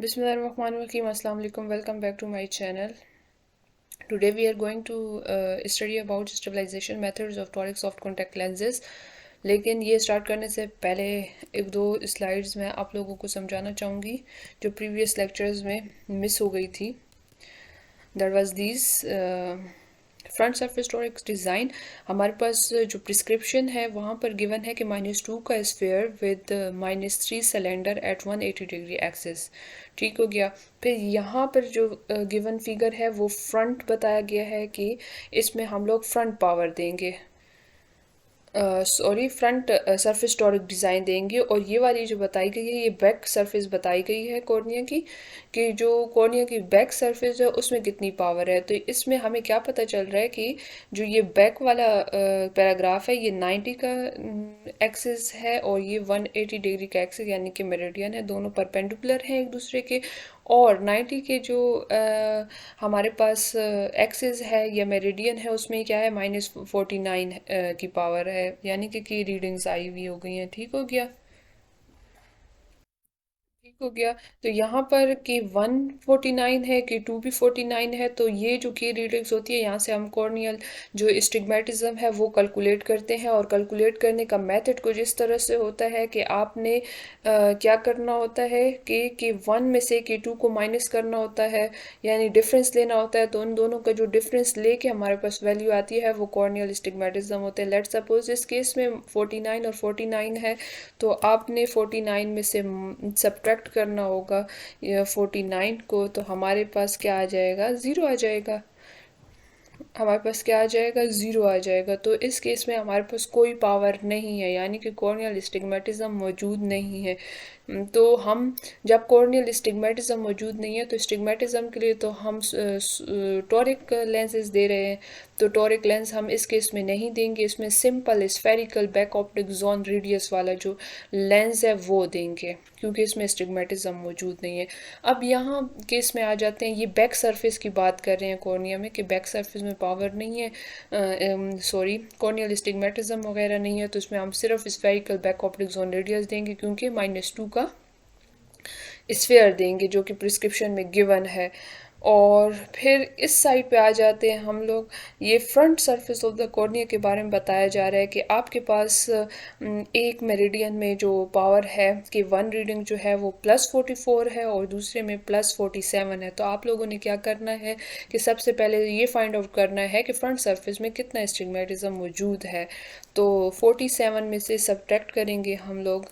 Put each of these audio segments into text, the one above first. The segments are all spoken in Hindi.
Bismillahirrahmanirrahim. Assalamu alaikum. Welcome back to my channel. Today we are going to study about stabilization methods of toric soft contact lenses. लेकिन ये स्टार्ट करने से पहले एक दो स्लाइड्स मैं आप लोगों को समझाना चाहूँगी जो प्रीवियस लेक्चर्स में मिस हो गई थी. That was this front surface toric design. हमारे पास जो प्रिस्क्रिप्शन है वहाँ पर गिवन है कि -2 का sphere with -3 cylinder eight 180 degree axis. ठीक हो गया. फिर यहाँ पर जो गिवन फिगर है वो फ्रंट बताया गया है कि इसमें हम लोग फ्रंट पावर देंगे, फ्रंट सरफेस टॉरिक डिज़ाइन देंगे. और ये वाली जो बताई गई है ये बैक सरफेस बताई गई है कॉर्निया की, कि जो कॉर्निया की बैक सरफेस है उसमें कितनी पावर है. तो इसमें हमें क्या पता चल रहा है कि जो ये बैक वाला पैराग्राफ है ये 90 का एक्सिस है और ये 180 डिग्री का एक्सिस यानी कि मेरिडियन है. दोनों परपेंडिकुलर हैं एक दूसरे के. और 90 के जो हमारे पास एक्सिस है या मेरिडियन है उसमें क्या है -49 की पावर है, यानी कि रीडिंग्स आई हुई हो गई हैं. ठीक हो गया. ठीक हो गया. तो यहाँ पर कि 149 है कि 2 भी 49 है. तो ये जो की रीडिंग्स होती है यहाँ से हम कॉर्नियल जो स्टिग्मेटिज्म है वो कैलकुलेट करते हैं. और कैलकुलेट करने का मेथड कुछ इस तरह से होता है कि आपने क्या करना होता है कि 1 में से कि 2 को माइनस करना होता है, यानी डिफरेंस लेना होता है. तो उन दोनों का जो डिफरेंस लेके हमारे पास वैल्यू आती है वो कॉर्नियल स्टिग्मेटिज्म होते हैं. लेट सपोज इस केस में 49 और 49 है तो आपने 49 में से सब्ट्रैक्ट करना होगा 49 को. तो हमारे पास क्या आ जाएगा, ज़ीरो आ जाएगा. हमारे पास क्या आ जाएगा, ज़ीरो आ जाएगा. तो इस केस में हमारे पास कोई पावर नहीं है, यानी कि कॉर्नियल स्टिग्मेटिज्म मौजूद नहीं है. तो हम जब कॉर्नियल स्टिग्मेटिज्म मौजूद नहीं है तो स्टिग्मेटिज्म के लिए तो हम टॉरिक लेंसेज दे रहे हैं. तो टॉरिक लेंस हम इस केस में नहीं देंगे. इसमें simple spherical back optic zone radius वाला जो लेंस है वो देंगे, क्योंकि इसमें स्टिग्मेटिज्म मौजूद नहीं है. अब यहाँ केस में आ जाते हैं. ये बैक सरफेस की बात कर रहे हैं कॉर्निया में कि बैक सरफेस में पावर नहीं है, कॉर्नियल स्टिग्मेटिज्म वगैरह नहीं है. तो इसमें हम सिर्फ spherical back optic zone radius देंगे, क्योंकि -2 का स्फीयर देंगे जो कि प्रिस्क्रिप्शन में गिवन है. और फिर इस साइड पे आ जाते हैं हम लोग. ये front surface of the cornea के बारे में बताया जा रहा है कि आपके पास एक मेरिडियन में जो पावर है कि 1 रीडिंग जो है वो +44 है और दूसरे में +47 है. तो आप लोगों ने क्या करना है कि सबसे पहले ये फाइंड आउट करना है कि फ्रंट सरफेस में कितना स्टिग्मेटिज्म मौजूद है. तो 47 में से सब्ट्रैक्ट करेंगे हम लोग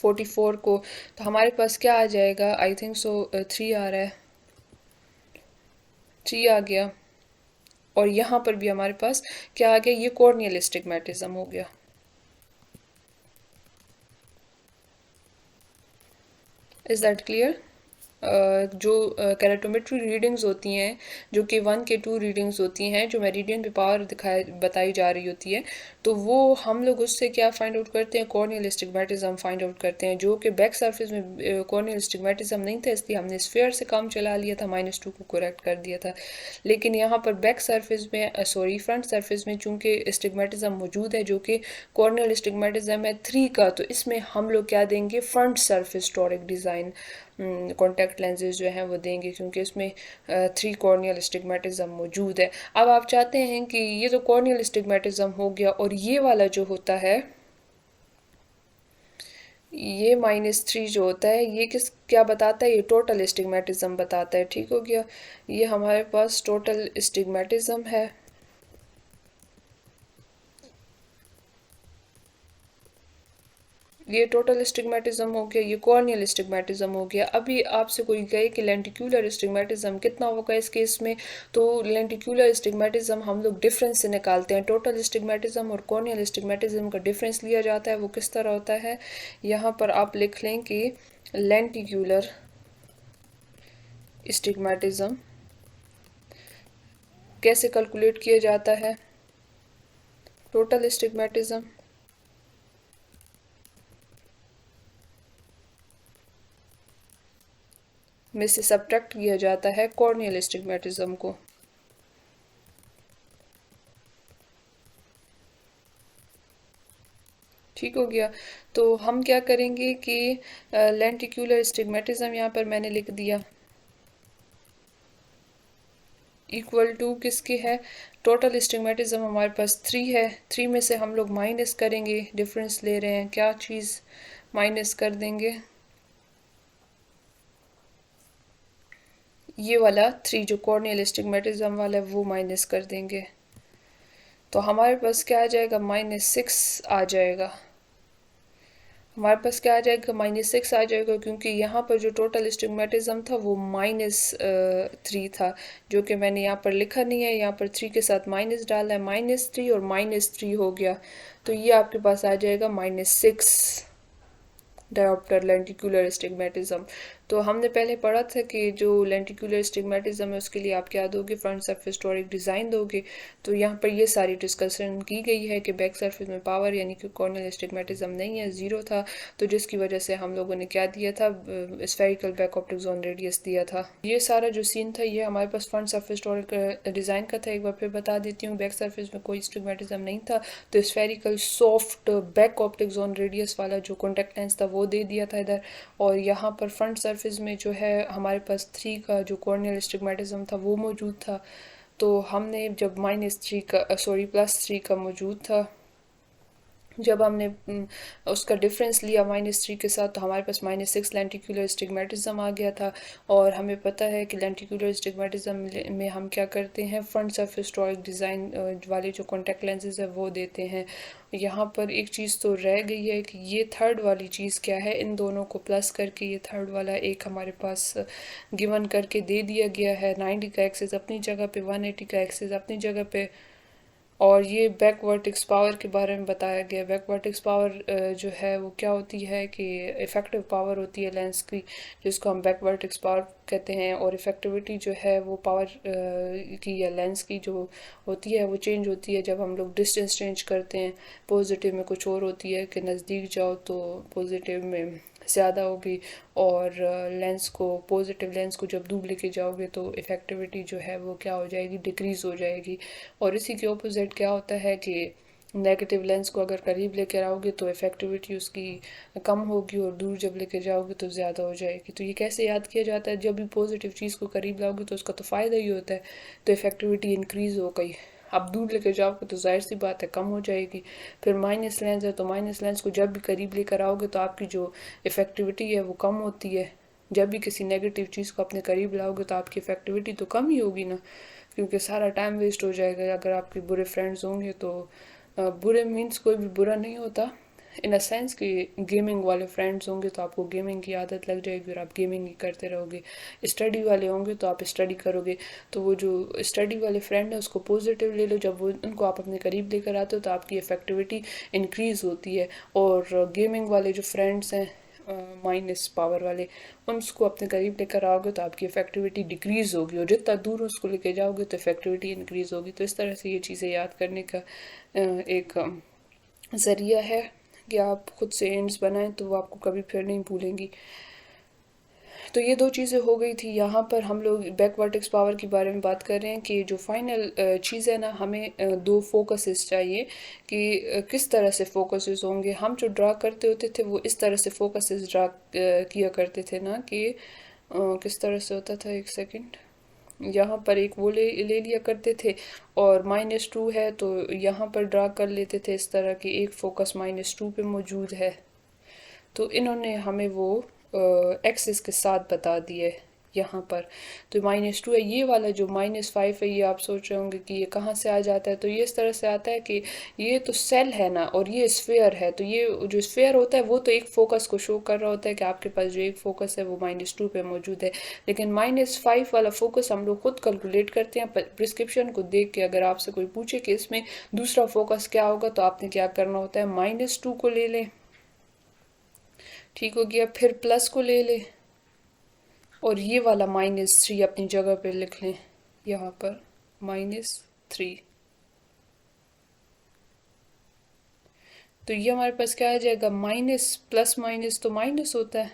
44 को. तो हमारे पास क्या आ जाएगा, आई थिंक सो 3 आ रहा है, 3 आ गया. और यहाँ पर भी हमारे पास क्या आ गया, ये कॉर्नियल स्टिग्मेटिज्म हो गया. Is that clear? जो कैरेटोमेट्री रीडिंग्स होती हैं जो कि 1 के 2 रीडिंग्स होती हैं, जो मेरिडियन पे पावर बताई जा रही होती है, तो वो हम लोग उससे क्या फाइंड आउट करते हैं, कॉर्नियल स्टिग्मेटिज्म फाइंड आउट करते हैं. जो कि बैक सरफेस में कॉर्नियल स्टिग्मेटिज्म नहीं था इसलिए हमने स्फीयर से काम चला लिया था, -2 को करेक्ट कर दिया था. लेकिन यहाँ पर बैक सरफेस में फ्रंट सरफेस में चूंकि स्टिग्मेटिज्म मौजूद है जो कि कॉर्नियल स्टिग्मेटिज्म है 3 का, तो इसमें हम लोग क्या देंगे, front surface toric design contact lenses जो हैं वो देंगे, क्योंकि इसमें 3 कॉर्नियल स्टिग्मेटिज्म मौजूद है. अब आप चाहते हैं कि ये तो कॉर्नियल स्टिग्मेटिज्म हो गया, और ये वाला जो होता है ये -3 जो होता है ये क्या बताता है, ये टोटल स्टिग्मेटिज्म बताता है. ठीक हो गया. ये हमारे पास टोटल स्टिग्मेटिज्म है. ये टोटल स्टिग्मेटिज्म हो गया, ये कॉर्नियल स्टिग्मेटिज्म हो गया. अभी आपसे कोई कहे कि लेंटिक्यूलर स्टिग्मेटिज्म कितना होगा इस केस में, तो लेंटिक्यूलर स्टिग्मेटिज्म हम लोग डिफरेंस से निकालते हैं. टोटल स्टिग्मेटिज्म और कॉर्नियल स्टिग्मेटिज्म का डिफरेंस लिया जाता है. वो किस तरह होता है, यहाँ पर आप लिख लें कि लेंटिक्यूलर स्टिग्मेटिज्म कैसे कैलकुलेट किया जाता है. टोटल स्टिग्मेटिज्म में से सब्ट्रैक्ट किया जाता है कॉर्नियल स्टिग्मेटिज्म को. ठीक हो गया। तो हम क्या करेंगे कि लेंटिक्यूलर स्टिग्मेटिज्म यहाँ पर मैंने लिख दिया, इक्वल टू किसके है, टोटल स्टिग्मेटिज्म हमारे पास 3 है, 3 में से हम लोग माइनस करेंगे, डिफरेंस ले रहे हैं, क्या चीज़ माइनस कर देंगे, ये वाला 3 जो कॉर्नियल स्टिग्मेटिज्म वाला है वो माइनस कर देंगे। तो हमारे पास क्या आ जाएगा, -6 आ जाएगा। हमारे पास क्या आ जाएगा, -6 आ जाएगा, क्योंकि यहाँ पर जो टोटल स्टिग्मेटिज्म था वो -3 था, जो कि मैंने यहाँ पर लिखा नहीं है, यहाँ पर 3 के साथ माइनस डाला है, -3 और -3 हो गया। तो ये आपके पास आ जाएगा -6 डायोप्टर लेंटिकुलर स्टिग्मेटिज्म। तो हमने पहले पढ़ा था कि जो लेंटिकुलर स्टिग्मेटिज्म है उसके लिए आप क्या दोगे, फ्रंट सरफेस टोरिक डिज़ाइन दोगे। तो यहाँ पर ये सारी डिस्कशन की गई है कि बैक सरफेस में पावर यानी कि कॉर्नियल स्टिग्मेटिज्म नहीं है, ज़ीरो था, तो जिसकी वजह से हम लोगों ने क्या दिया था, spherical back optic zone radius दिया था। ये सारा जो सीन था ये हमारे पास फ्रंट सरफेस टोरिक डिज़ाइन का था। एक बार फिर बता देती हूँ, बैक सरफेस में कोई स्टिग्मेटिज्म नहीं था, तो spherical soft back optic zone radius वाला जो कॉन्टैक्ट लेंस था वो दे दिया था इधर। और यहाँ पर फ्रंट सरफेस में जो है हमारे पास 3 का जो कॉर्नियल स्टिग्मेटिज्म था वो मौजूद था। तो हमने जब -3 का +3 का मौजूद था, जब हमने उसका डिफरेंस लिया -3 के साथ, तो हमारे पास -6 लेंटिकुलर स्टिग्मेटिज्म आ गया था। और हमें पता है कि लेंटिकुलर स्टिग्मेटिज्म में हम क्या करते हैं, फ्रंट सरफेस टोरिक डिज़ाइन वाले जो कॉन्टैक्ट लेंसेज है वो देते हैं। यहाँ पर एक चीज़ तो रह गई है कि ये थर्ड वाली चीज़ क्या है, इन दोनों को प्लस करके ये थर्ड वाला एक हमारे पास गिवन करके दे दिया गया है। 90 का एक्सेस अपनी जगह पे, 180 का एक्सेस अपनी जगह पे, और ये बैक वर्टेक्स पावर के बारे में बताया गया। बैक वर्टेक्स पावर जो है वो क्या होती है कि इफ़ेक्टिव पावर होती है लेंस की, जिसको हम बैक वर्टेक्स पावर कहते हैं। और इफ़ेक्टिविटी जो है वो पावर की या लेंस की जो होती है वो चेंज होती है जब हम लोग डिस्टेंस चेंज करते हैं। पॉजिटिव में कुछ और होती है कि नज़दीक जाओ तो पॉजिटिव में ज़्यादा होगी, और लेंस को, पॉजिटिव लेंस को जब दूर लेके जाओगे तो इफ़ेक्टिविटी जो है वो क्या हो जाएगी, डिक्रीज़ हो जाएगी। और इसी के ऑपोजिट क्या होता है कि नेगेटिव लेंस को अगर करीब लेकर आओगे तो इफ़ेक्टिविटी उसकी कम होगी, और दूर जब लेके जाओगे तो ज़्यादा हो जाएगी। तो ये कैसे याद किया जाता है, जब भी पॉजिटिव चीज़ को करीब लाओगे तो उसका तो फ़ायदा ही होता है, तो इफ़ेक्टिविटी इंक्रीज़ हो गई। अब दूर लेकर जाओगे तो जाहिर सी बात है कम हो जाएगी। फिर माइनस लेंस है, तो माइनस लेंस को जब भी करीब लेकर आओगे तो आपकी जो इफ़ेक्टिविटी है वो कम होती है। जब भी किसी नेगेटिव चीज़ को अपने करीब लाओगे तो आपकी इफ़ेक्टिविटी तो कम ही होगी ना, क्योंकि सारा टाइम वेस्ट हो जाएगा। अगर आपके बुरे फ्रेंड्स होंगे तो बुरे मीन्स कोई भी बुरा नहीं होता, इन अ सेंस कि गेमिंग वाले फ्रेंड्स होंगे तो आपको गेमिंग की आदत लग जाएगी और आप गेमिंग ही करते रहोगे। स्टडी वाले होंगे तो आप स्टडी करोगे, तो वो जो स्टडी वाले फ्रेंड है उसको पॉजिटिव ले लो, जब वो उनको आप अपने करीब लेकर आते हो तो आपकी इफ़ेक्टिविटी इंक्रीज़ होती है। और गेमिंग वाले जो फ्रेंड्स हैं माइनस पावर वाले, उसको अपने करीब लेकर आओगे तो आपकी इफ़ेक्टिविटी डिक्रीज़ होगी, और जितना दूर उसको लेके जाओगे तो इफ़ेक्टिविटी इंक्रीज़ होगी। तो इस तरह से ये चीज़ें याद करने का एक ज़रिया है कि आप खुद से एंड्स बनाएं तो वो आपको कभी फिर नहीं भूलेंगी। तो ये दो चीज़ें हो गई थी। यहाँ पर हम लोग बैक वर्टेक्स पावर के बारे में बात कर रहे हैं कि जो फाइनल चीज़ है ना, हमें दो फोकसेस चाहिए कि किस तरह से फोकसेस होंगे। हम जो ड्रा करते होते थे वो इस तरह से फोकसेस ड्रा किया करते थे ना कि किस तरह से होता था, एक सेकंड, यहाँ पर एक वो ले लिया करते थे, और -2 है तो यहाँ पर ड्रा कर लेते थे इस तरह की एक फोकस -2 पे मौजूद है। तो इन्होंने हमें वो एक्सिस के साथ बता दिए यहाँ पर। तो -2 है, ये वाला जो -5 है ये आप सोच रहे होंगे कि ये कहाँ से आ जाता है, तो ये इस तरह से आता है कि ये तो सेल है ना और ये स्फेयर है, तो ये जो स्फेयर होता है वो तो एक फोकस को शो कर रहा होता है कि आपके पास जो एक फोकस है वो -2 पे मौजूद है। लेकिन -5 वाला फोकस हम लोग खुद कैलकुलेट करते हैं प्रिस्क्रिप्शन को देख के। अगर आपसे कोई पूछे कि इसमें दूसरा फोकस क्या होगा तो आपने क्या करना होता है, -2 को ले लें, ठीक हो गया, फिर प्लस को ले लें, और ये वाला -3 अपनी जगह पे लिख लें यहाँ पर -3। तो ये हमारे पास क्या आ जाएगा, माइनस प्लस माइनस तो माइनस होता है,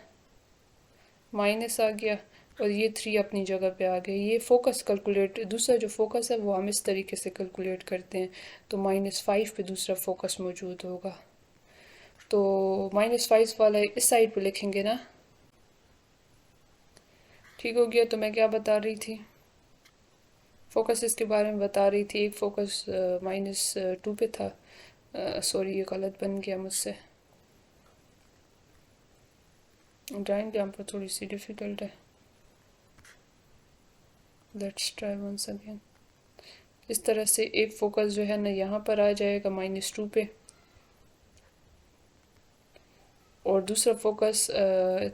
माइनस आ गया, और ये 3 अपनी जगह पे आ गए। ये फोकस कैलकुलेट, दूसरा जो फोकस है वो हम इस तरीके से कैलकुलेट करते हैं। तो -5 पे दूसरा फोकस मौजूद होगा। तो -5 वाला इस साइड पे लिखेंगे ना। ठीक हो गया। तो मैं क्या बता रही थी, फोकस इसके बारे में बता रही थी। एक फोकस -2 पे था। सॉरी, ये गलत बन गया मुझसे। ड्राइंग यहाँ पर थोड़ी सी डिफ़िकल्ट है। Let's try once again. इस तरह से एक फोकस जो है ना यहाँ पर आ जाएगा -2 पे, और दूसरा फोकस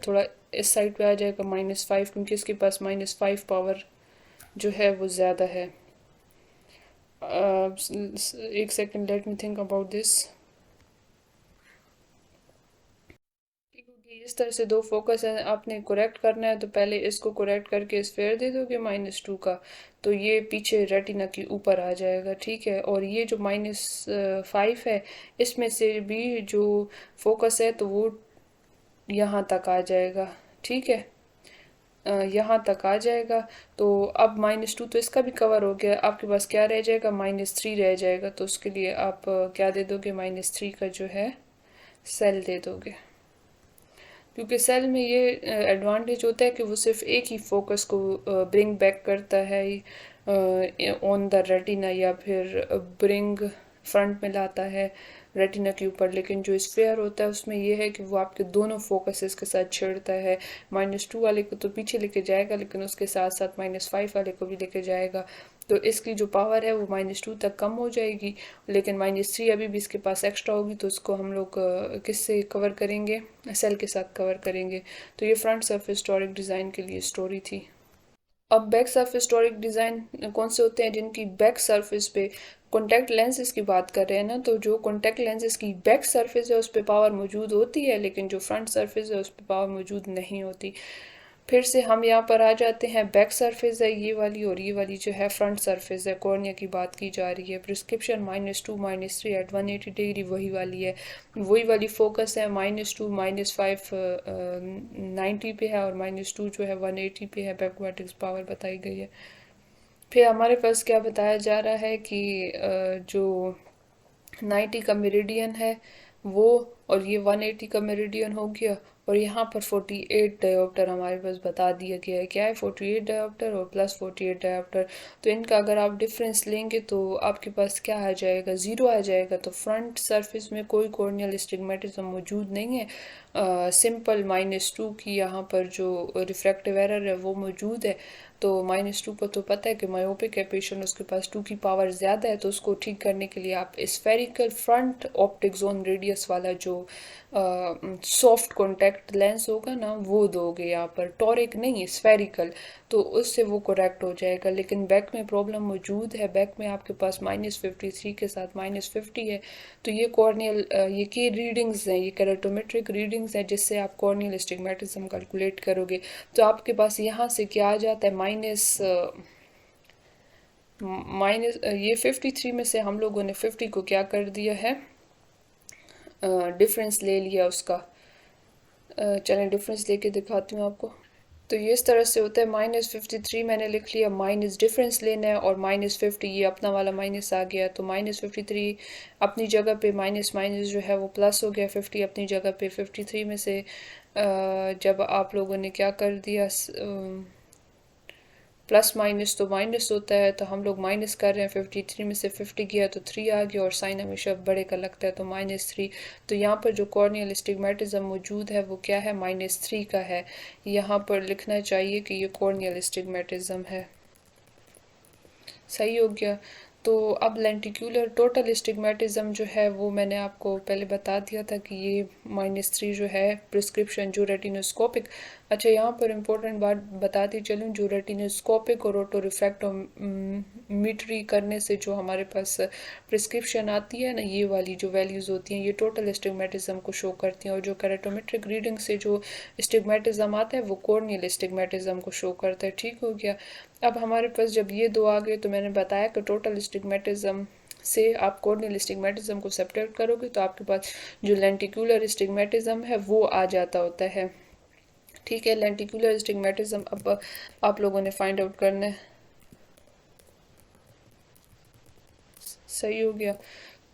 थोड़ा इस साइड पे आ जाएगा -5, क्योंकि इसके पास -5 पावर जो है वो ज़्यादा है। एक second, let me think about this. इस तरह से दो फोकस है, आपने करेक्ट करना है तो पहले इसको करेक्ट करके स्फेयर दे दोगे -2 का, तो ये पीछे रेटिना के ऊपर आ जाएगा। ठीक है। और ये जो -5 है, इसमें से भी जो फोकस है तो वो यहाँ तक आ जाएगा। ठीक है, यहाँ तक आ जाएगा। तो अब -2 तो इसका भी कवर हो गया। आपके पास क्या रह जाएगा, -3 रह जाएगा। तो उसके लिए आप क्या दे दोगे, -3 का जो है सेल दे दोगे। क्योंकि सेल में ये एडवांटेज होता है कि वो सिर्फ एक ही फोकस को ब्रिंग बैक करता है ऑन द रेटिना, या फिर ब्रिंग फ्रंट में लाता है रेटिना के ऊपर। लेकिन जो स्फेयर होता है उसमें ये है कि वो आपके दोनों फोकसेस के साथ छेड़ता है। -2 वाले को तो पीछे लेके जाएगा, लेकिन उसके साथ साथ -5 वाले को भी लेके जाएगा। तो इसकी जो पावर है वो -2 तक कम हो जाएगी। लेकिन -3 अभी भी इसके पास एक्स्ट्रा होगी, तो उसको हम लोग किससे कवर करेंगे, सेल के साथ कवर करेंगे। तो ये फ्रंट सरफेस टॉरिक डिज़ाइन के लिए स्टोरी थी। अब बैक सरफेस टॉरिक डिज़ाइन कौन से होते हैं, जिनकी बैक सरफेस पे कॉन्टैक्ट लेंसेज की बात कर रहे हैं ना। तो जो कॉन्टैक्ट लेंसेज की बैक सरफेस है उस पर पावर मौजूद होती है, लेकिन जो फ्रंट सरफेस है उस पर पावर मौजूद नहीं होती। फिर से हम यहाँ पर आ जाते हैं, बैक सरफेस है ये वाली, और ये वाली जो है फ्रंट सरफेस है। कॉर्निया की बात की जा रही है। प्रिस्क्रिप्शन -2 -3 एट 180 डिग्री वही वाली है, वही वाली फोकस है। -2 -5 90 पे है, और -2 जो है 180 पे है। बैकवर्टिक्स पावर बताई गई है। फिर हमारे पास क्या बताया जा रहा है कि जो 90 का मेरिडियन है वो, और ये 180 का मेरिडियन हो गया, और यहाँ पर 48 डायोप्टर हमारे पास बता दिया गया है। क्या है, 48 डायोप्टर और +48 डायोप्टर। तो इनका अगर आप डिफरेंस लेंगे तो आपके पास क्या आ जाएगा, ज़ीरो आ जाएगा। तो फ्रंट सरफेस में कोई कॉर्नियल स्टिग्मेटिज्म मौजूद नहीं है। सिंपल -2 की यहाँ पर जो रिफ्रैक्टिव एरर है वो मौजूद है। तो -2 को तो पता है कि मायोपिक है पेशेंट, उसके पास 2 की पावर ज़्यादा है। तो उसको ठीक करने के लिए आप spherical front optic zone radius वाला जो सॉफ्ट कॉन्टैक्ट लेंस होगा ना वो दोगे यहाँ पर, टॉरिक नहीं स्फेरिकल। तो उससे वो करेक्ट हो जाएगा। लेकिन बैक में प्रॉब्लम मौजूद है। बैक में आपके पास -53 के साथ -50 है। तो ये कॉर्नियल ये की रीडिंग्स हैं, ये कैरेटोमेट्रिक रीडिंग्स हैं, जिससे आप कॉर्नियल स्टिग्मेटिज्म कैलकुलेट करोगे। तो आपके पास यहाँ से क्या आ जाता है, माइनस ये 53 में से हम लोगों ने 50 को क्या कर दिया है, डिफरेंस ले लिया उसका। चलें डिफरेंस लेके दिखाती हूँ आपको। तो ये इस तरह से होता है, -53 मैंने लिख लिया, माइनस डिफरेंस लेना है, और -50 ये अपना वाला माइनस आ गया। तो -53 अपनी जगह पे माइनस माइनस जो है वो प्लस हो गया, 50 अपनी जगह पे। 53 में से जब आप लोगों ने क्या कर दिया, प्लस माइनस तो माइनस होता है, तो हम लोग माइनस कर रहे हैं। 53 में से 50 गया तो 3 आ गया, और साइन हमेशा बड़े का लगता है तो -3। तो यहाँ पर जो कॉर्नियल स्टिग्मेटिज्म मौजूद है वो क्या है, -3 का है। यहाँ पर लिखना चाहिए कि ये कॉर्नियल स्टिग्मेटिज्म है। सही हो गया। तो अब लेंटिक्यूलर टोटल स्टिग्मेटिज्म जो है वो मैंने आपको पहले बता दिया था कि ये -3 जो है प्रिस्क्रिप्शन जो रेटिनोस्कोपिक। अच्छा, यहाँ पर इम्पोर्टेंट बात बताती चलूँ, जो रेटिनोस्कोपिक और ऑटो रिफ्रैक्टोमीटरी करने से जो हमारे पास प्रिस्क्रिप्शन आती है ना, ये वाली जो वैल्यूज़ होती हैं ये टोटल स्टिग्मेटिज्म को शो करती हैं। और जो कैरेटोमेट्रिक रीडिंग से जो स्टिग्मेटिज्म आता है वो कॉर्नियल स्टिग्मेटिज्म को शो करता है। ठीक हो गया। अब हमारे पास जब ये दो आ गए तो मैंने बताया कि टोटल स्टिग्मेटिज्म से आप कॉर्नियल स्टिग्मेटिज्म को सब्ट्रैक्ट करोगे तो आपके पास जो लेंटिक्यूलर स्टिग्मेटिज्म है वो आ जाता होता है। ठीक है, लेंटिक्यूलर स्टिग्मेटिज्म अब आप लोगों ने फाइंड आउट करना है। सही हो गया।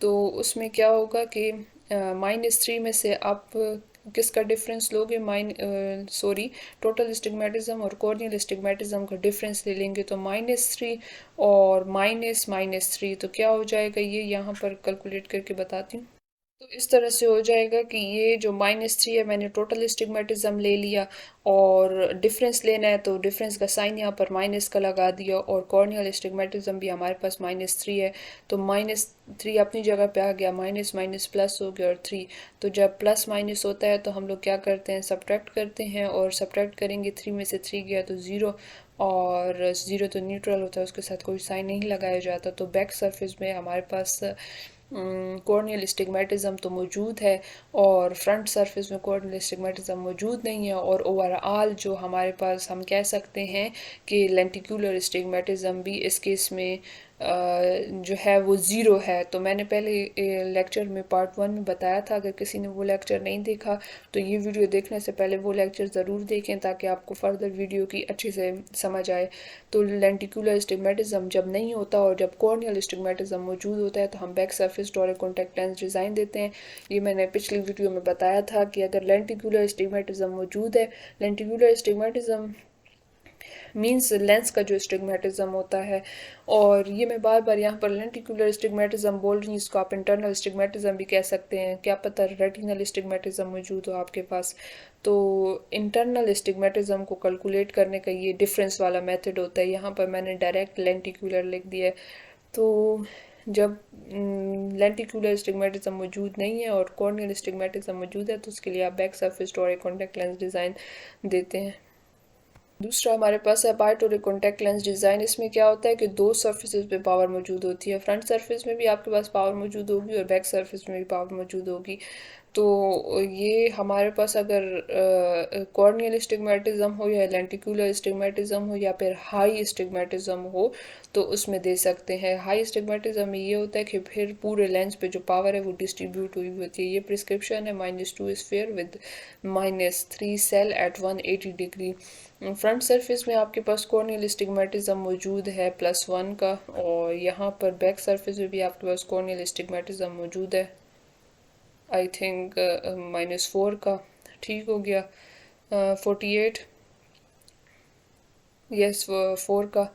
तो उसमें क्या होगा कि -3 में से आप किसका डिफरेंस लोगे? टोटल स्टिग्मेटिज्म और कॉर्नियल स्टिग्मेटिज्म का डिफरेंस ले लेंगे, तो -3 और -3, तो क्या हो जाएगा? ये यहाँ पर कैलकुलेट करके बताती हूँ। तो इस तरह से हो जाएगा कि ये जो -3 है, मैंने टोटल स्टिग्मेटिज्म ले लिया और डिफरेंस लेना है तो डिफरेंस का साइन यहाँ पर माइनस का लगा दिया, और कॉर्नियल स्टिग्मेटिज्म भी हमारे पास -3 है, तो -3 अपनी जगह पे आ गया, माइनस माइनस प्लस हो गया और 3। तो जब प्लस माइनस होता है तो हम लोग क्या करते हैं? सब्ट्रैक्ट करते हैं, और सब्ट्रैक्ट करेंगे 3 में से 3 गया तो 0, और 0 तो न्यूट्रल होता है, उसके साथ कोई साइन नहीं लगाया जाता। तो बैक सरफेस में हमारे पास कॉर्नियल स्टिग्मेटिज्म तो मौजूद है और फ्रंट सरफेस में कॉर्नियल स्टिग्मेटिज्म मौजूद नहीं है, और ओवरऑल जो हमारे पास हम कह सकते हैं कि लेंटिकुलर स्टिग्मेटिज्म भी इस केस में जो है वो ज़ीरो है। तो मैंने पहले लेक्चर में पार्ट 1 में बताया था, अगर किसी ने वो लेक्चर नहीं देखा तो ये वीडियो देखने से पहले वो लेक्चर ज़रूर देखें ताकि आपको फर्दर वीडियो की अच्छे से समझ आए। तो लेंटिकुलर स्टिग्मेटिज्म जब नहीं होता और जब कॉर्नियल स्टिग्मेटिज्म मौजूद होता है तो हम back surface toric contact lens design देते हैं। ये मैंने पिछली वीडियो में बताया था कि अगर लेंटिकुलर स्टिग्मेटिज्म मौजूद है, लेंटिकुलर स्टिग्मेटिज्म मीन्स लेंस का जो स्टिग्मेटिज्म होता है, और ये मैं बार बार यहाँ पर लेंटिकुलर स्टिग्मेटिज्म बोल रही हूँ, इसको आप इंटरनल स्टिग्मेटिज्म भी कह सकते हैं, क्या पता रेटिनल स्टिग्मेटिज्म मौजूद हो आपके पास। तो इंटरनल स्टिग्मेटिज्म को कैलकुलेट करने का ये डिफरेंस वाला मेथड होता है। यहाँ पर मैंने डायरेक्ट लेंटिकुलर लिख दिया है। तो जब लेंटिकुलर स्टिग्मेटिज्म मौजूद नहीं है और कॉर्नियल स्टिग्मेटिज्म मौजूद है तो उसके लिए आप back surface toric contact lens design देते हैं। दूसरा हमारे पास है बायोटोरिक कॉन्टैक्ट लेंस डिज़ाइन। इसमें क्या होता है कि दो सर्फेसेस पे पावर मौजूद होती है, फ्रंट सरफेस में भी आपके पास पावर मौजूद होगी और बैक सरफेस में भी पावर मौजूद होगी। तो ये हमारे पास अगर कॉर्नियल स्टिग्मेटिज्म हो या लेंटिकुलर स्टिग्मेटिज्म हो या फिर हाई स्टिग्मेटिज्म हो तो उसमें दे सकते हैं। हाई स्टिग्मेटिज्म में ये होता है कि फिर पूरे लेंस पे जो पावर है वो डिस्ट्रीब्यूट हुई होती है। ये प्रिस्क्रिप्शन है -2 sphere with -3 cyl at 180 degree. Front surface में आपके पास कॉर्नियल स्टिग्मेटिज्म मौजूद है +1 का, और यहाँ पर बैक सरफेस में भी आपके पास कॉर्नियल स्टिग्मेटिज्म मौजूद है, आई थिंक -4 का। ठीक हो गया। 48, यस 4 का,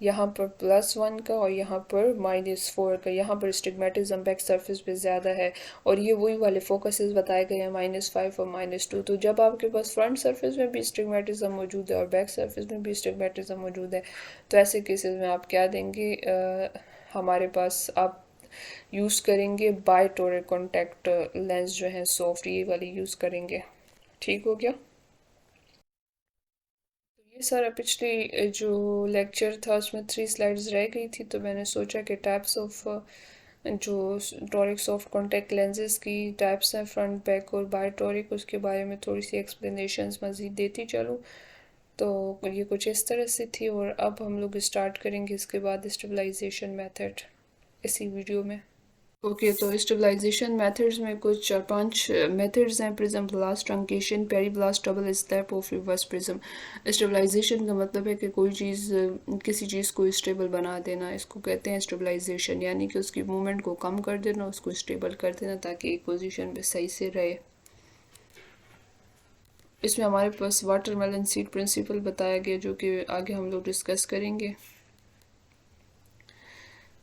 यहाँ पर +1 का और यहाँ पर -4 का। यहाँ पर स्टिग्मेटिज्म बैक सरफेस पे ज़्यादा है, और ये वही वाले फोकसेस बताए गए हैं -5 और -2। तो जब आपके पास फ्रंट सरफेस में भी स्टिग्मेटिज्म मौजूद है और बैक सरफेस में भी स्टिग्मेटिज्म मौजूद है तो ऐसे केसेस में आप क्या देंगे? हमारे पास आप यूज़ करेंगे बायोटोरिक कॉन्टैक्ट लेंस जो है सॉफ्ट, ये वाली यूज़ करेंगे। ठीक हो गया। ये सारा पिछली जो लेक्चर था उसमें 3 स्लाइड्स रह गई थी, तो मैंने सोचा कि टाइप्स ऑफ जो टोरिक सॉफ्ट कॉन्टैक्ट लेंसेज की टाइप्स हैं फ्रंट बैक और बायोटोरिक, उसके बारे में थोड़ी सी एक्सप्लेनेशंस मज़ीद देती चलूँ। तो ये कुछ इस तरह से थी, और अब हम लोग स्टार्ट करेंगे इसके बाद स्टेबलाइजेशन मेथड इसी वीडियो में। ओके, तो स्टेबलाइजेशन मेथड्स में कुछ 4-5 मेथड्स हैं। Prism ballast, truncation, peri ballast, double slab और रिवर्स प्रिज्म। स्टेबलाइजेशन का मतलब है कि कोई चीज़ किसी चीज़ को स्टेबल बना देना, इसको कहते हैं स्टेबलाइजेशन, यानी कि उसकी मूवमेंट को कम कर देना, उसको स्टेबल कर देना ताकि एक पोजीशन पे सही से रहे। इसमें हमारे पास वाटरमेलन सीड प्रिंसिपल बताया गया जो कि आगे हम लोग डिस्कस करेंगे।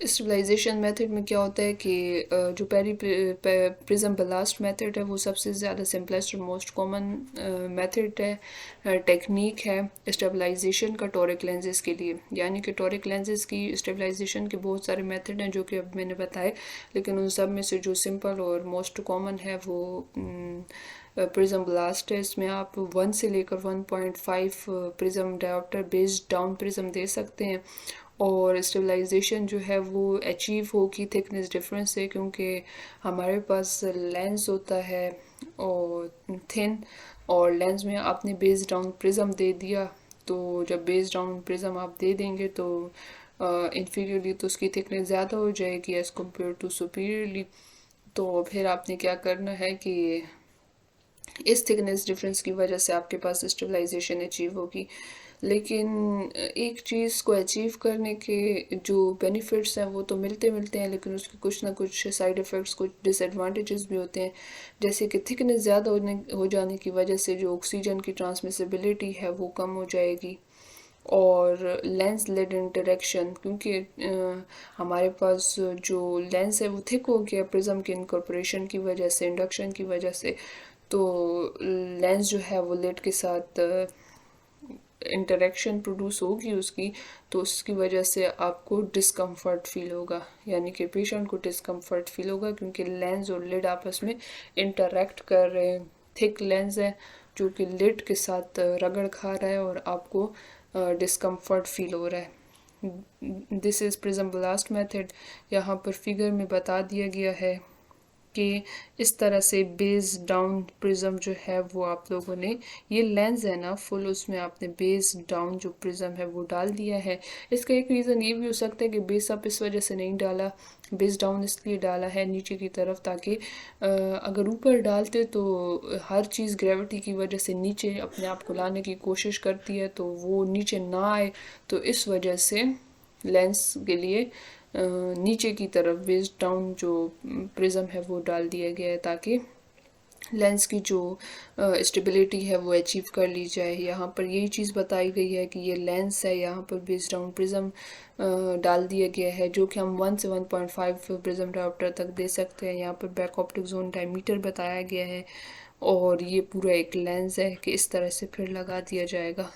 स्टेबलाइजेशन मेथड में क्या होता है कि जो पेरी प्रिज्म ब्लास्ट मेथड है वो सबसे ज़्यादा सिंपलेस्ट और मोस्ट कॉमन मेथड है, टेक्निक है स्टेबलाइजेशन का टोरिक लेंसेज के लिए। यानी कि टोरिक लेंसेज की स्टेबलाइजेशन के बहुत सारे मेथड हैं जो कि अब मैंने बताए, लेकिन उन सब में से जो सिंपल और मोस्ट कॉमन है वो प्रिज्म ब्लास्ट है। इसमें आप 1 से लेकर 1.5 prism dioptre based down prism दे सकते हैं, और स्टेबलाइजेशन जो है वो अचीव होगी थिकनेस डिफरेंस से, क्योंकि हमारे पास लेंस होता है और थिन, और लेंस में आपने बेस डाउन प्रिज्म दे दिया, तो जब बेस डाउन प्रिज्म आप दे देंगे तो इन्फीरियरली तो उसकी थिकनेस ज़्यादा हो जाएगी एज़ कम्पेयर टू सुपीरियरली। तो फिर आपने क्या करना है कि इस थिकनेस डिफरेंस की वजह से आपके पास स्टेबलाइजेशन अचीव होगी। लेकिन एक चीज़ को अचीव करने के जो बेनिफिट्स हैं वो तो मिलते मिलते हैं, लेकिन उसके कुछ ना कुछ साइड इफ़ेक्ट्स, कुछ डिसएडवांटेजेस भी होते हैं। जैसे कि थिकनेस ज़्यादा हो जाने की वजह से जो ऑक्सीजन की ट्रांसमिसिबिलिटी है वो कम हो जाएगी, और लेंस लेड इंटरेक्शन, क्योंकि हमारे पास जो लेंस है वो थिक हो गया प्रिज्म के इनकॉर्पोरेशन की वजह से, इंडक्शन की वजह से, तो लेंस जो है वो लेड के साथ इंटरेक्शन प्रोड्यूस होगी उसकी, तो उसकी वजह से आपको डिस्कम्फर्ट फील होगा, यानी कि पेशेंट को डिस्कम्फर्ट फील होगा, क्योंकि लेंस और लिड आपस में इंटरेक्ट कर रहे हैं। थिक लेंस है जो कि लिड के साथ रगड़ खा रहा है और आपको डिस्कम्फर्ट फील हो रहा है। This is prism blast method. यहाँ पर फिगर में बता दिया गया है कि इस तरह से बेस डाउन प्रिज्म जो है वो आप लोगों ने, ये लेंस है ना फुल, उसमें आपने बेस डाउन जो प्रिज्म है वो डाल दिया है। इसका एक रीज़न ये भी हो सकता है कि बेस अप इस वजह से नहीं डाला, बेस डाउन इसलिए डाला है नीचे की तरफ, ताकि अगर ऊपर डालते तो हर चीज़ ग्रेविटी की वजह से नीचे अपने आप को लाने की कोशिश करती है, तो वो नीचे ना आए, तो इस वजह से लेंस के लिए नीचे की तरफ बेस डाउन जो प्रिज्म है वो डाल दिया गया है, ताकि लेंस की जो स्टेबिलिटी है वो अचीव कर ली जाए। यहाँ पर यही चीज़ बताई गई है कि ये लेंस है, यहाँ पर बेस डाउन प्रिज्म डाल दिया गया है, जो कि हम 1 से 1.5 प्रिज्म डायोप्टर तक दे सकते हैं। यहाँ पर बैक ऑप्टिक जोन डायमीटर बताया गया है, और ये पूरा एक लेंस है कि इस तरह से फिर लगा दिया जाएगा।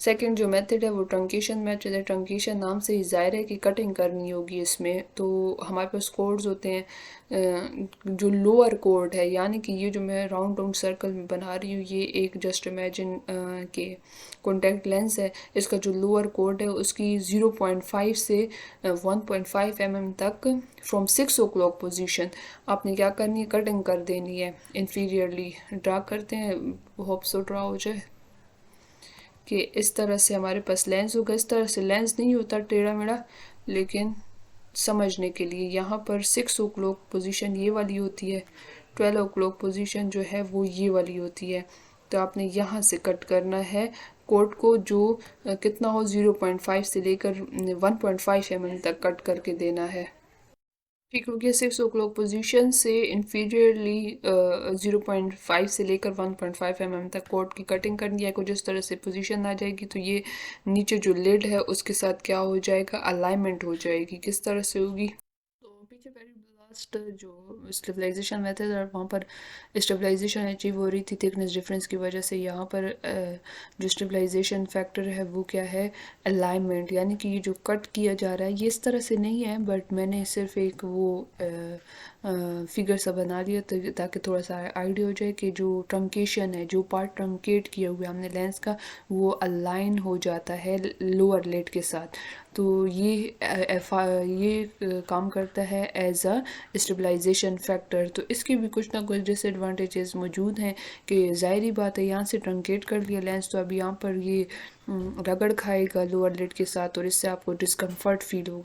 सेकंड जो मेथड है वो ट्रंकेशन मेथड है। ट्रंकेशन नाम से ही ज़ाहिर है कि कटिंग करनी होगी इसमें, तो हमारे पास कोड्स होते हैं, जो लोअर कोड है, यानी कि ये जो मैं राउंड राउंड सर्कल में बना रही हूँ, ये एक जस्ट इमेजिन के कॉन्टैक्ट लेंस है। इसका जो लोअर कोड है उसकी 0.5 से 1.5 mm तक फ्रॉम 6 o'clock पोजीशन आपने क्या करनी है, कटिंग कर देनी है। इन्फीरियरली ड्रा करते हैं, होप सो ड्रा हो जाए कि इस तरह से हमारे पास लेंस होगा। इस तरह से लेंस नहीं होता टेढ़ा मेढ़ा, लेकिन समझने के लिए यहाँ पर 6 o'clock पोजीशन ये वाली होती है, 12 o'clock पोजीशन जो है वो ये वाली होती है। तो आपने यहाँ से कट करना है कोड को, जो कितना हो 0.5 से लेकर 1.5 mm तक कट करके देना है। ठीक हो गया। 6 o'clock पोजीशन से इंफीरियरली 0.5 से लेकर 1.5 mm तक कोड की कटिंग करनी है। कुछ इस तरह से पोजीशन आ जाएगी, तो ये नीचे जो लिड है उसके साथ क्या हो जाएगा, अलाइनमेंट हो जाएगी। किस तरह से होगी, तो पीछे पेरी ब्लास्ट जो स्टेबलाइजेशन मेथड है, वहाँ पर स्टेबलाइजेशन अचीव हो रही थी थिकनेस डिफरेंस की वजह से। यहाँ पर जो स्टेबलाइजेशन फैक्टर है वो क्या है, अलाइनमेंट, यानी कि ये जो कट किया जा रहा है ये इस तरह से नहीं है, बट मैंने सिर्फ एक वो फिगर सा बना दिया ताकि थोड़ा सा आइडिया हो जाए कि जो ट्रंकेशन है, जो पार्ट ट्रंकेट किया हुआ है हमने लेंस का, वो अलाइन हो जाता है लोअर लेड के साथ। तो ये काम करता है एज अ स्टेबलाइजेशन फैक्टर। तो इसके भी कुछ ना कुछ डिसएडवांटेजेस मौजूद हैं कि ज़ाहिरी बात है, यहाँ से ट्रंकेट कर लिया लेंस, तो अब यहाँ पर ये रगड़ खाएगा लोअर लिड के साथ, और इससे आपको डिस्कम्फर्ट फील होगा,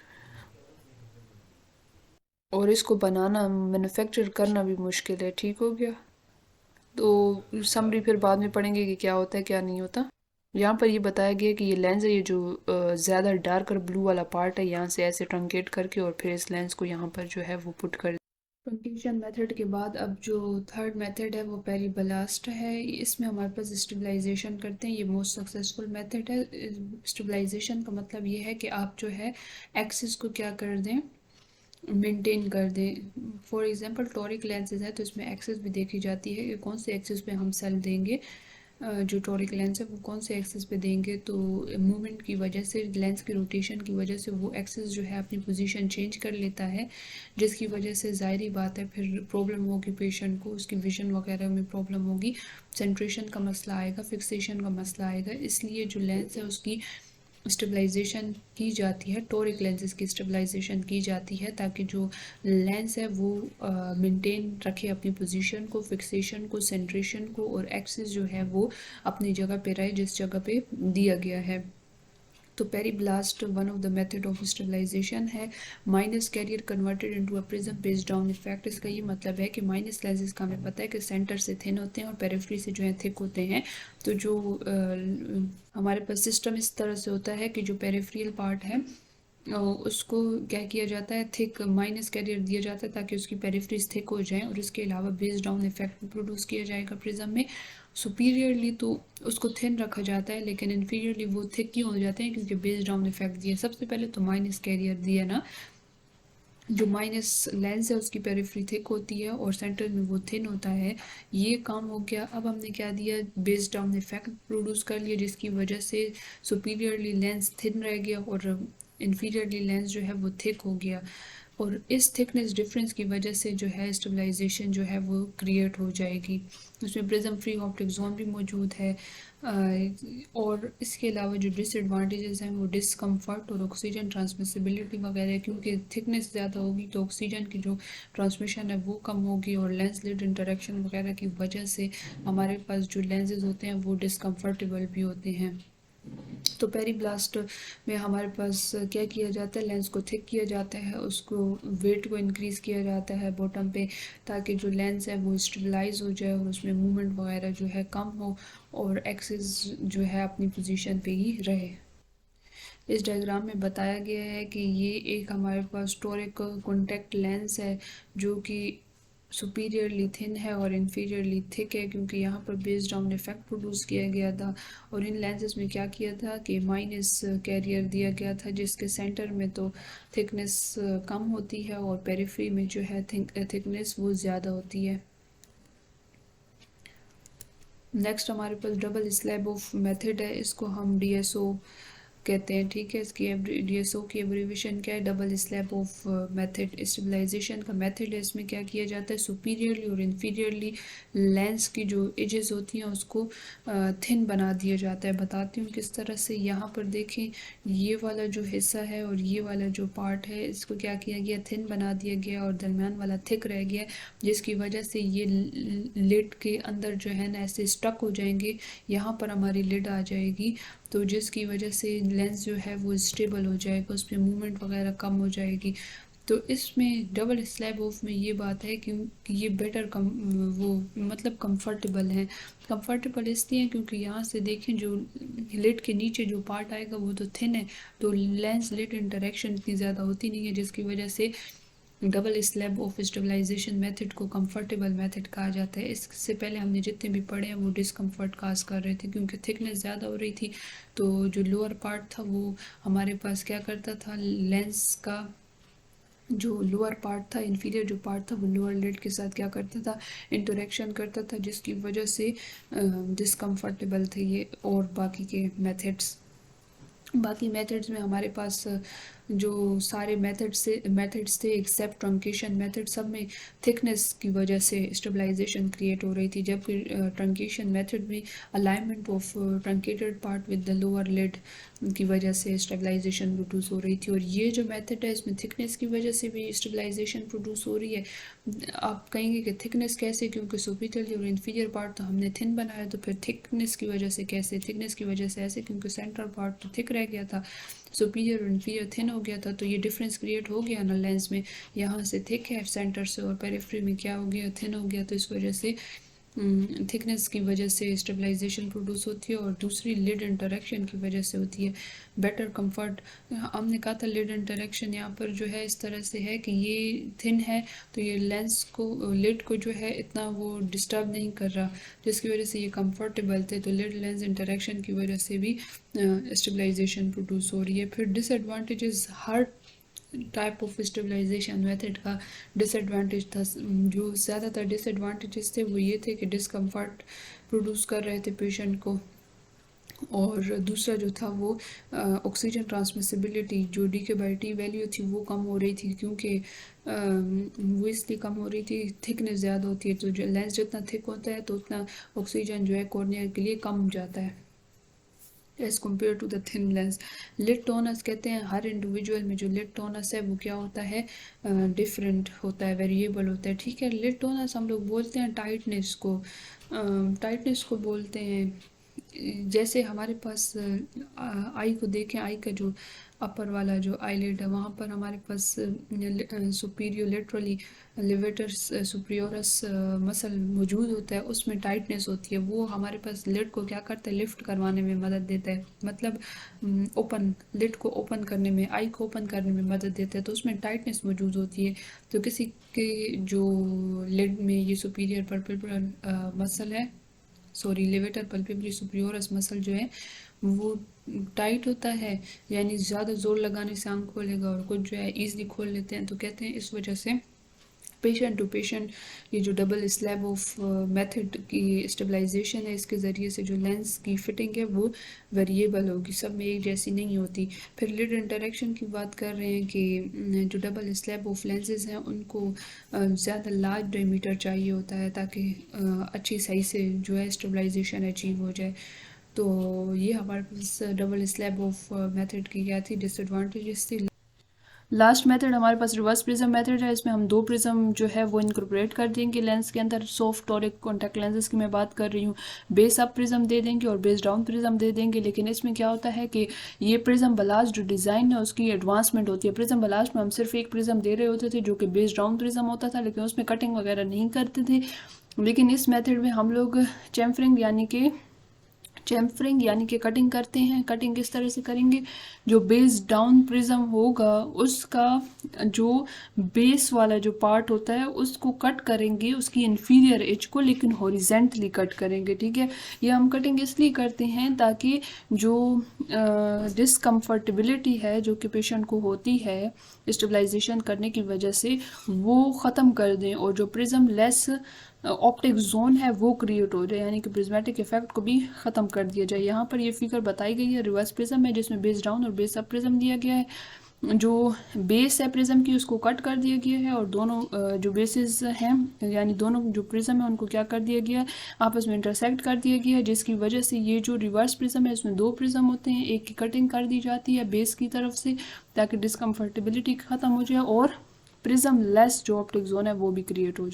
और इसको बनाना, मैन्युफैक्चर करना भी मुश्किल है। ठीक हो गया। तो समरी फिर बाद में पढ़ेंगे कि क्या होता है क्या नहीं होता। यहाँ पर ये बताया गया कि ये लेंस है, ये जो ज़्यादा डार्कर ब्लू वाला पार्ट है, यहाँ से ऐसे ट्रंकेट करके और फिर इस लेंस को यहाँ पर जो है वो पुट कर। ट्रंकेशन मेथड के बाद अब जो थर्ड मेथड है वो पेरीब्लास्ट है। इसमें हमारे पास स्टेबलाइजेशन करते हैं, ये मोस्ट सक्सेसफुल मेथड है। स्टेबलाइजेशन का मतलब ये है कि आप जो है एक्सिस को क्या कर दें, मेंटेन कर दें। फॉर एग्जांपल टॉरिक लेंसेज है तो इसमें एक्सिस भी देखी जाती है कि कौन से एक्सिस पे हम सेल देंगे, जो टॉरिक लेंस है वो कौन से एक्सिस पे देंगे। तो मूवमेंट की वजह से, लेंस की रोटेशन की वजह से वो एक्सिस जो है अपनी पोजीशन चेंज कर लेता है, जिसकी वजह से ज़ाहिरी बात है फिर प्रॉब्लम होगी पेशेंट को, उसकी विजन वगैरह में प्रॉब्लम होगी, सेंट्रेशन का मसला आएगा, फिक्सेशन का मसला आएगा। इसलिए जो लेंस है उसकी स्टेबलाइजेशन की जाती है, टॉरिक लेंसेज की स्टेबलाइजेशन की जाती है, ताकि जो लेंस है वो मेंटेन रखे अपनी पोजीशन को, फिक्सेशन को, सेंट्रेशन को, और एक्सिस जो है वो अपनी जगह पे रहे जिस जगह पे दिया गया है। तो periblast one of the method of stabilization है। Minus carrier converted into a prism based down effect. इसका ये मतलब है कि माइनस लेंसेज का हमें पता है कि सेंटर से थिन होते हैं और पेरिफेरी से जो है थिक होते हैं। तो जो हमारे पास सिस्टम इस तरह से होता है कि जो पेरिफेरियल पार्ट है उसको क्या किया जाता है, थिक माइनस कैरियर दिया जाता है ताकि उसकी पेरिफेरीज थिक हो जाए, और इसके अलावा बेस डाउन इफेक्ट प्रोड्यूस किया जाएगा प्रिज्म में। सुपीरियरली तो उसको थिन रखा जाता है, लेकिन इन्फीरियरली वो थिक क्यों हो जाते हैं, क्योंकि बेस डाउन इफेक्ट दिया। सबसे पहले तो माइनस कैरियर दिया ना, जो माइनस लेंस है उसकी पेरिफेरी थिक होती है और सेंटर में वो थिन होता है, ये काम हो गया। अब हमने क्या दिया, बेस डाउन इफेक्ट प्रोड्यूस कर लिया, जिसकी वजह से सुपीरियरली लेंस थिन रह गया और इन्फीरियरली लेंस जो है वो थिक हो गया। और इस थिकनेस डिफरेंस की वजह से जो है स्टेबलाइजेशन जो है वो क्रिएट हो जाएगी। उसमें प्रिज्म फ्री ऑप्टिक जोन भी मौजूद है। और इसके अलावा जो डिसएडवांटेजेस हैं वो डिस्कम्फर्ट और ऑक्सीजन ट्रांसमिसिबिलिटी वगैरह, क्योंकि थिकनेस ज़्यादा होगी तो ऑक्सीजन की जो ट्रांसमिशन है वो कम होगी, और लेंस लिड इंटरेक्शन वगैरह की वजह से हमारे पास जो लेंसेज होते हैं वो डिस्कम्फर्टेबल भी होते हैं। तो पेरीब्लास्ट में हमारे पास क्या किया जाता है, लेंस को थिक किया जाता है, उसको वेट को इंक्रीज़ किया जाता है बॉटम पे, ताकि जो लेंस है वो स्टेबलाइज हो जाए और उसमें मूवमेंट वगैरह जो है कम हो और एक्सिस जो है अपनी पोजीशन पे ही रहे। इस डायग्राम में बताया गया है कि ये एक हमारे पास टोरिक कॉन्टैक्ट लेंस है जो कि सुपीरियरली थिन है और इन्फीरियरली थिक है, क्योंकि यहाँ पर बेस डाउन इफेक्ट प्रोड्यूस किया गया था। और इन लेंसेज में क्या किया था कि माइनस कैरियर दिया गया था, जिसके सेंटर में तो थिकनेस कम होती है और पेरिफेरी में जो है थिकनेस वो ज़्यादा होती है। नेक्स्ट हमारे पास डबल स्लैब ऑफ मेथड है, इसको हम DSO कहते हैं। ठीक है, इसकी DSO की एब्रीविएशन क्या है, double slab off method. Stabilisation का मेथड है, इसमें क्या किया जाता है, सुपीरियरली और इन्फीरियरली लेंस की जो एजेस होती हैं उसको थिन बना दिया जाता है। बताती हूँ किस तरह से। यहाँ पर देखें, ये वाला जो हिस्सा है और ये वाला जो पार्ट है इसको क्या किया गया, थिन बना दिया गया, और दरमियान वाला थिक रह गया, जिसकी वजह से ये लिड के अंदर जो है ना ऐसे स्टक हो जाएंगे। यहाँ पर हमारी लिड आ जाएगी, तो जिसकी वजह से लेंस जो है वो स्टेबल हो जाएगा, उस पर मूवमेंट वगैरह कम हो जाएगी। तो इसमें डबल स्लैब ऑफ में ये बात है कि ये बेटर वो मतलब कंफर्टेबल है। कंफर्टेबल इसलिए क्योंकि यहाँ से देखें जो लिड के नीचे जो पार्ट आएगा वो तो थिन है, तो लेंस लिड इंटरेक्शन इतनी ज़्यादा होती नहीं है, जिसकी वजह से double slab off stabilisation method को कंफर्टेबल मेथड कहा जाता है। इससे पहले हमने जितने भी पढ़े हैं वो डिस्कम्फर्ट काज कर रहे थे, क्योंकि थिकनेस ज़्यादा हो रही थी। तो जो लोअर पार्ट था वो हमारे पास क्या करता था, लेंस का जो लोअर पार्ट था, इन्फीरियर जो पार्ट था वो लोअर लिड के साथ क्या करता था, इंटरेक्शन करता था, जिसकी वजह से डिस्कम्फर्टेबल थे ये और बाकी के मेथड्स। बाकी मेथड्स में हमारे पास जो सारे मेथड्स थे एक्सेप्ट ट्रंकेशन मेथड, सब में थिकनेस की वजह से स्टेबलाइजेशन क्रिएट हो रही थी, जबकि ट्रंकेशन मेथड में alignment of truncated part with the lower lid की वजह से स्टेबलाइजेशन प्रोड्यूस हो रही थी। और ये जो मेथड है इसमें थिकनेस की वजह से भी स्टेबलाइजेशन प्रोड्यूस हो रही है। आप कहेंगे कि थिकनेस कैसे, क्योंकि सुपीरियर और इन्फीरियर पार्ट तो हमने थिन बनाया, तो फिर थिकनेस की वजह से कैसे, थिकनेस की वजह से ऐसे क्योंकि सेंट्रल पार्ट तो थिक रह गया था, सुपीरियर और इन्फीरियर थिन हो गया था, तो ये डिफरेंस क्रिएट हो गया ना लेंस में। यहाँ से थिक है सेंटर से और पेरिफेरी में क्या हो गया, थिन हो गया, तो इस वजह से थिकनेस की वजह से स्टेबलाइजेशन प्रोड्यूस होती है। और दूसरी लिड इंटरेक्शन की वजह से होती है बेटर कंफर्ट। हमने कहा था लिड इंटरेक्शन यहाँ पर जो है इस तरह से है कि ये थिन है तो ये लेंस को लिड को जो है इतना वो डिस्टर्ब नहीं कर रहा, जिसकी वजह से ये कंफर्टेबल थे। तो लिड लेंस इंटरेक्शन की वजह से भी स्टेबलाइजेशन प्रोड्यूस हो रही है। फिर डिसएडवांटेजेस, हर टाइप ऑफ स्टेबलाइजेशन मेथड का डिसएडवांटेज था। जो ज़्यादातर डिसएडवांटेजेस थे वो ये थे कि डिस्कम्फर्ट प्रोड्यूस कर रहे थे पेशेंट को, और दूसरा जो था वो ऑक्सीजन ट्रांसमिसिबिलिटी, जो DK/T वैल्यू थी वो कम हो रही थी, क्योंकि वो इसलिए कम हो रही थी, थिकनेस ज़्यादा होती है, तो जो लेंस जितना थिक होता है तो उतना ऑक्सीजन जो है कॉर्निया के लिए कम हो जाता है as compared to the thin lens. Lid tonus कहते हैं, हर इंडिविजुअल में जो लिड टोनस है वो क्या होता है, डिफरेंट होता है, वेरिएबल होता है। ठीक है, लिड टोनस हम लोग बोलते हैं टाइटनेस को बोलते हैं जैसे हमारे पास आई को देखें, आई का जो अपर वाला जो आईलिड है वहाँ पर हमारे पास सुपीरियर लिटरली लिवेटर्स सुप्रियोरस मसल मौजूद होता है, उसमें टाइटनेस होती है। वो हमारे पास लिड को क्या करता है, लिफ्ट करवाने में मदद देता है, मतलब ओपन लिड को ओपन करने में, आई को ओपन करने में मदद देता है। तो उसमें टाइटनेस मौजूद होती है। तो किसी के जो लिड में ये सुपीरियर पल्पेब्रल मसल है, सॉरी लेवेटर पल्पेब्री सुप्रियोरस मसल जो है वो टाइट होता है, यानी ज़्यादा जोर लगाने से आंख खोलेगा, और कुछ जो है ईजिली खोल लेते हैं। तो कहते हैं इस वजह से पेशेंट टू पेशेंट ये जो डबल स्लैब ऑफ मेथड की स्टेबलाइजेशन है, इसके ज़रिए से जो लेंस की फिटिंग है वो वेरिएबल होगी, सब में एक जैसी नहीं होती। फिर लिड इंटरेक्शन की बात कर रहे हैं कि जो डबल स्लैब ऑफ लेंसेज हैं उनको ज़्यादा लार्ज डायमीटर चाहिए होता है ताकि अच्छी सही से जो है स्टेबलाइजेशन अचीव हो जाए। तो ये हमारे पास डबल स्लैब ऑफ मेथड की क्या थी, डिसएडवांटेजेस थी। लास्ट मेथड हमारे पास रिवर्स प्रिज्म मेथड है। इसमें हम दो प्रिज्म जो है वो इनकॉर्पोरेट कर देंगे लेंस के अंदर। सॉफ्ट और एक कॉन्टैक्ट लेंसेज की मैं बात कर रही हूँ। बेस अप प्रिज्म दे देंगे और बेस डाउन प्रिज्म दे देंगे। लेकिन इसमें क्या होता है कि ये प्रिज्म बलास्ट जो डिज़ाइन है उसकी एडवांसमेंट होती है। प्रिज्म बलास्ट में हम सिर्फ एक प्रिज्म दे रहे होते थे जो कि बेस डाउन प्रिज्म होता था, लेकिन उसमें कटिंग वगैरह नहीं करते थे। लेकिन इस मेथड में हम लोग चैम्फरिंग यानी कि कटिंग करते हैं। कटिंग किस तरह से करेंगे, जो बेस डाउन प्रिज्म होगा उसका जो बेस वाला जो पार्ट होता है उसको कट करेंगे, उसकी इन्फीरियर एज को, लेकिन हॉरिजेंटली कट करेंगे। ठीक है, ये हम कटिंग इसलिए करते हैं ताकि जो डिसकम्फर्टेबिलिटी है जो कि पेशेंट को होती है स्टेबलाइजेशन करने की वजह से, वो ख़त्म कर दें और जो प्रिज्म लेस ऑप्टिक जोन है वो क्रिएट हो जाए, यानी कि प्रिज्मेटिक इफेक्ट को भी ख़त्म कर दिया जाए। यहाँ पर ये फिगर बताई गई है रिवर्स प्रिज्म है, जिसमें बेस डाउन और बेस अप प्रिज्म दिया गया है। जो बेस है प्रिज्म की उसको कट कर दिया गया है, और दोनों जो बेसिस हैं यानी दोनों जो प्रिज्म है उनको क्या कर दिया गया है, आपस में इंटरसेक्ट कर दिया गया है, जिसकी वजह से ये जो रिवर्स प्रिज्म है इसमें दो प्रिज्म होते हैं। एक की कटिंग कर दी जाती है बेस की तरफ से ताकि डिसकम्फर्टेबिलिटी ख़त्म हो जाए, और प्रिज्म लेस जो ऑप्टिक जोन है वो भी क्रिएट हो जाए।